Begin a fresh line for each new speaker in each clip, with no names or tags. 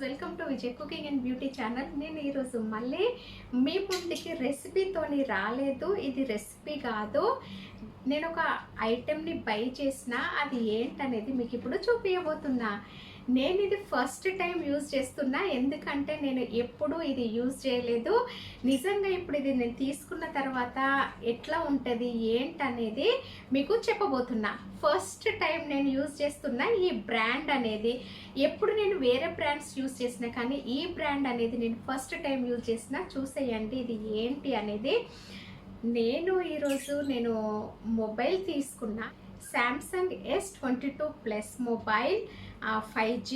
Welcome to Vijay cooking and beauty channel. నేను ఈరోజు మళ్ళీ మీ ముందుకి రెసిపీతోని రాలేదు. ఇది రెసిపీ కాదు, నేను ఒక ఐటెంని బై చేసిన, అది ఏంటనేది మీకు ఇప్పుడు చూపించబోతున్నా. నేను ఇది ఫస్ట్ టైం యూజ్ చేస్తున్నా, ఎందుకంటే నేను ఎప్పుడూ ఇది యూజ్ చేయలేదు. నిజంగా ఇప్పుడు ఇది నేను తీసుకున్న తర్వాత ఎట్లా ఉంటుంది ఏంటనేది మీకు చెప్పబోతున్నా. ఫస్ట్ టైం నేను యూజ్ చేస్తున్నా ఈ బ్రాండ్ అనేది. ఎప్పుడు నేను వేరే బ్రాండ్స్ యూజ్ చేసిన, కానీ ఈ బ్రాండ్ అనేది నేను ఫస్ట్ టైం యూజ్ చేసిన. చూసేయండి ఇది ఏంటి అనేది. ఈరోజు నేను మొబైల్ తీసుకున్నా, Samsung S22 plus mobile 5G.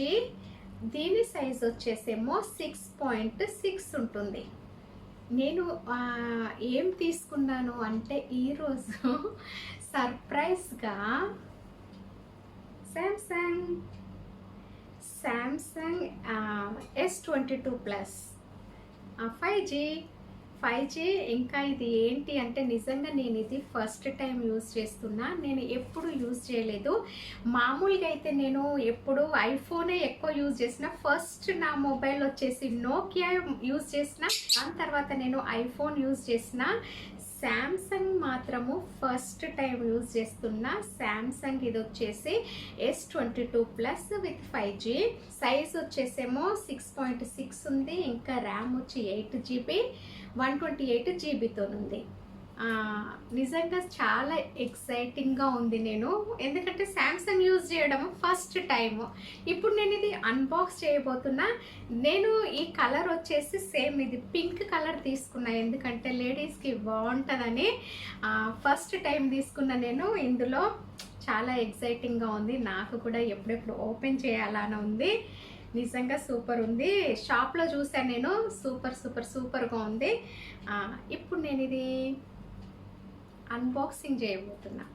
దీని సైజ్ వచ్చేసేమో 6.6 ఉంటుంది. నేను ఏం తీసుకున్నాను అంటే ఈరోజు సర్ప్రైజ్గా శాంసంగ్ S22 ప్లస్ 5G. ఇంకా ఇది ఏంటి అంటే, నిజంగా నేను ఇది ఫస్ట్ టైం యూజ్ చేస్తున్నా. నేను ఎప్పుడు యూజ్ చేయలేదు. మామూలుగా అయితే నేను ఎప్పుడు ఐఫోనే ఎక్కువ యూజ్ చేసిన. ఫస్ట్ నా మొబైల్ వచ్చేసి నోకియా యూజ్ చేసిన, దాని తర్వాత నేను ఐఫోన్ యూజ్ చేసిన. శాంసంగ్ మాత్రము ఫస్ట్ టైం యూజ్ చేస్తున్నా. శాంసంగ్ ఇది వచ్చేసి S22 plus with 5G. Size వచ్చేసేమో 6.6 ఉంది. ఇంకా ర్యామ్ వచ్చి 8GB 128GB ఉంది. నిజంగా చాలా ఎక్సైటింగ్గా ఉంది నేను, ఎందుకంటే శాంసంగ్ యూజ్ చేయడం ఫస్ట్ టైము. ఇప్పుడు నేను ఇది అన్బాక్స్ చేయబోతున్నా. నేను ఈ కలర్ వచ్చేసి సేమ్ ఇది పింక్ కలర్ తీసుకున్నా, ఎందుకంటే లేడీస్కి బాగుంటుందని. ఫస్ట్ టైం తీసుకున్నా నేను. ఇందులో చాలా ఎక్సైటింగ్గా ఉంది. నాకు కూడా ఎప్పుడెప్పుడు ఓపెన్ చేయాలని ఉంది. నిజంగా సూపర్ ఉంది. షాప్లో చూసాను నేను, సూపర్గా ఉంది. ఇప్పుడు నేను ఇది అన్బాక్సింగ్ చేయబోతున్నా.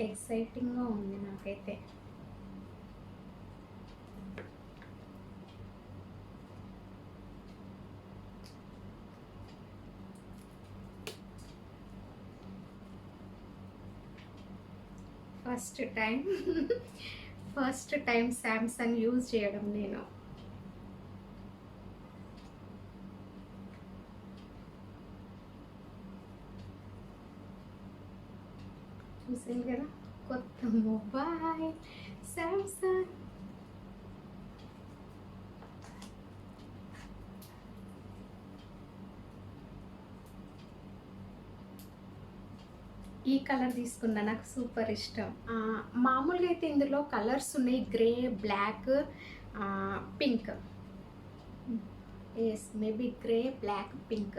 ఎక్సైటింగ్గా ఉంది నాకైతే. ఫస్ట్ టైం శాంసంగ్ యూజ్ చేయడం నేను. చూసాను కదా, కొత్త మొబైల్ శాంసంగ్. ఈ కలర్ తీసుకున్నా, నాకు సూపర్ ఇష్టం. మామూలుగా అయితే ఇందులో కలర్స్ ఉన్నాయి, grey, black, pink. Maybe grey, black, pink.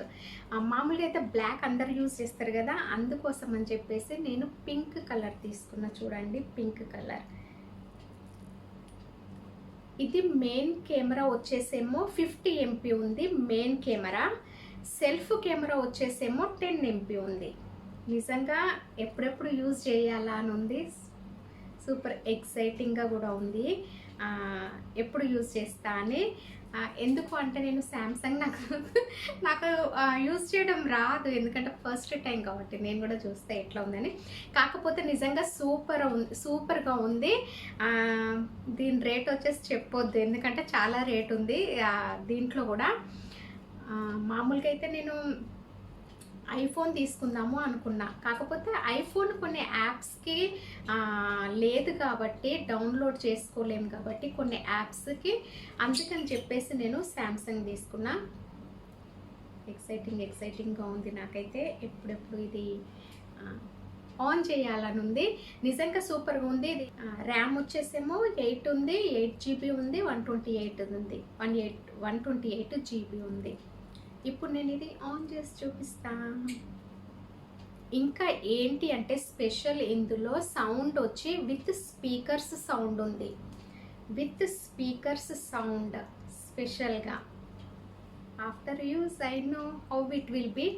మామూలుగా అయితే బ్లాక్ అందరు యూజ్ చేస్తారు కదా, అందుకోసం అని చెప్పేసి నేను పింక్ కలర్ తీసుకున్నా. చూడండి, పింక్ కలర్. ఇది మెయిన్ కెమెరా వచ్చేసేమో 50 MP ఉంది మెయిన్ కెమెరా. సెల్ఫ్ కెమెరా వచ్చేసేమో 10 MP ఉంది. నిజంగా ఎప్పుడెప్పుడు యూజ్ చేయాలా అని ఉంది. సూపర్ ఎక్సైటింగ్గా కూడా ఉంది. ఎప్పుడు యూజ్ చేస్తా అని. ఎందుకు అంటే నేను శాంసంగ్ నాకు యూజ్ చేయడం రాదు, ఎందుకంటే ఫస్ట్ టైం కాబట్టి. నేను కూడా చూస్తే ఎట్లా ఉందని. కాకపోతే నిజంగా సూపర్గా ఉంది. దీని రేట్ వచ్చేసి చెప్పొద్దు, ఎందుకంటే చాలా రేట్ ఉంది దీంట్లో కూడా. మామూలుగా అయితే నేను ఐఫోన్ తీసుకుందాము అనుకున్నా, కాకపోతే ఐఫోన్ కొన్ని యాప్స్కి లేదు కాబట్టి, డౌన్లోడ్ చేసుకోలేము కాబట్టి కొన్ని యాప్స్కి, అందుకని చెప్పేసి నేను శాంసంగ్ తీసుకున్నా. ఎక్సైటింగ్గా ఉంది నాకైతే. ఎప్పుడెప్పుడు ఇది ఆన్ చేయాలని ఉంది. నిజంగా సూపర్గా ఉంది. ఇది ర్యామ్ వచ్చేసేమో 8 ఉంది, 8GB ఉంది, 128 ఉంది, 128GB ఉంది. ఇప్పుడు నేను ఇది ఆన్ చేసి చూపిస్తాను. ఇంకా ఏంటి అంటే స్పెషల్, ఇందులో సౌండ్ వచ్చి విత్ స్పీకర్స్ సౌండ్ ఉంది. విత్ స్పీకర్స్ సౌండ్ స్పెషల్గా. After use I know how it will be.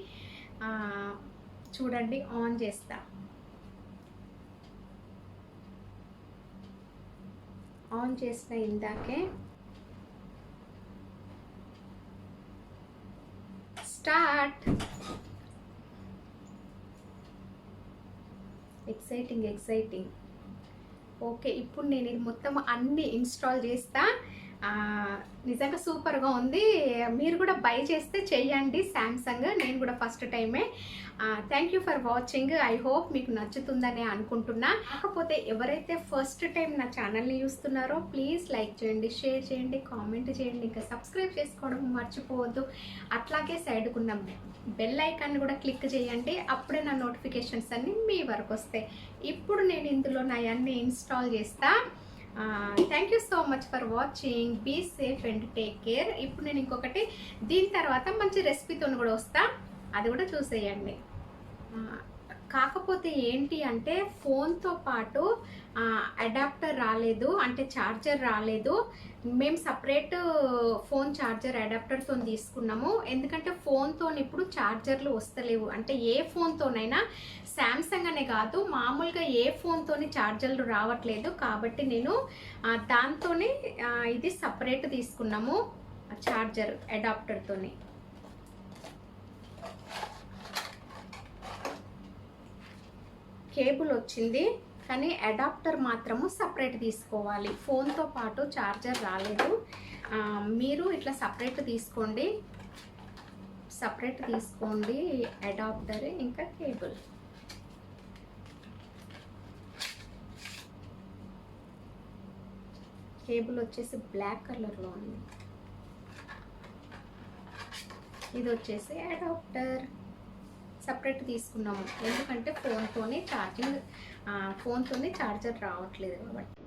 చూడండి, ఆన్ చేస్తా. ఆన్ చేసిన ఇందాకే. స్టార్ట్. ఎక్సైటింగ్. ఓకే, ఇప్పుడు నేను ఇది మొత్తం అన్ని ఇన్స్టాల్ చేస్తా. నిజంగా సూపర్గా ఉంది. మీరు కూడా బై చేస్తే చెయ్యండి శాంసంగ్. నేను కూడా ఫస్ట్ టైమే. Thank you for watching. I hope మీకు నచ్చుతుందని అనుకుంటున్నా. కాకపోతే ఎవరైతే ఫస్ట్ టైం నా ఛానల్ని చూస్తున్నారో ప్లీజ్ లైక్ చేయండి, షేర్ చేయండి, కామెంట్ చేయండి, ఇంకా సబ్స్క్రైబ్ చేసుకోవడం మర్చిపోవద్దు. అట్లాగే సైడ్కున్న బెల్ ఐకాన్ని కూడా క్లిక్ చేయండి. అప్పుడే నా నోటిఫికేషన్స్ అన్నీ మీ వరకు వస్తాయి. ఇప్పుడు నేను ఇందులో నా అన్నీ ఇన్స్టాల్ చేస్తా. Thank you so much for watching. Be safe and take care. ఇప్పుడు నేను ఇంకొకటి దీని తర్వాత మంచి రెసిపీతో కూడా వస్తా, అది కూడా చూసేయండి. కాకపోతే ఏంటి అంటే ఫోన్తో పాటు అడాప్టర్ రాలేదు, అంటే ఛార్జర్ రాలేదు. మేము సపరేట్ ఫోన్ ఛార్జర్ అడాప్టర్తో తీసుకున్నాము. ఎందుకంటే ఫోన్తో ఇప్పుడు ఛార్జర్లు వస్తలేవు. అంటే ఏ ఫోన్తోనైనా, శాంసంగ్ అనే కాదు, మామూలుగా ఏ ఫోన్తోని ఛార్జర్లు రావట్లేదు. కాబట్టి నేను దాంతోనే ఇది సపరేట్ తీసుకున్నాము, ఛార్జర్ అడాప్టర్తోని. కేబుల్ వచ్చింది కానీ అడాప్టర్ మాత్రము సపరేట్ తీసుకోవాలి. ఫోన్తో పాటు ఛార్జర్ రాలేదు. మీరు ఇట్లా సపరేట్ తీసుకోండి, అడాప్టర్ ఇంకా కేబుల్. కేబుల్ వచ్చేసి బ్లాక్ కలర్లో ఉంది. ఇది వచ్చేసి అడాప్టర్ సపరేట్ తీసుకున్నాము, ఎందుకంటే ఫోన్తోనే ఛార్జర్ రావట్లేదు కాబట్టి.